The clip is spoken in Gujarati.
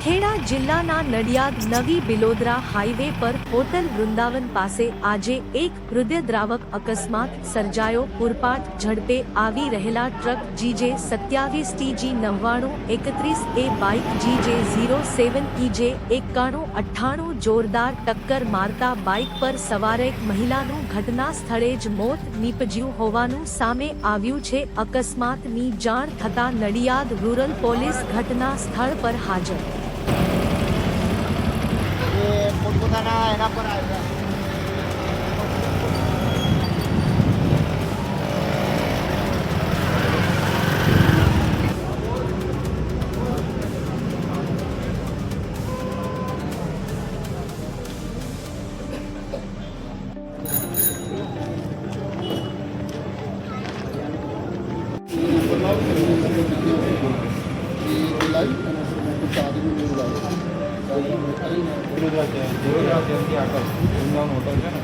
ખેડા જિલ્લાના નડિયાદ નવી બિલોદરા હાઈવે પર હોટલ વૃંદાવન પાસે આજે એક હૃદયદ્રાવક અકસ્માત સર્જાયો. પૂરપાટ ઝડપે આવી રહેલા ટ્રક GJ 27 TG 9931 એ બાઇક GJ 07 EJ 9198 જોરદાર ટક્કર મારતા બાઇક પર સવાર એક મહિલાનું ઘટના સ્થળે જ મોત નીપજ્યું હોવાનું સામે આવ્યું છે. અકસ્માતની જાણ થતાં નડિયાદ રૂરલ પોલીસ ઘટના સ્થળ પર હાજર પોતપોતાના એના પર આવ્યા. હોટલ છે ને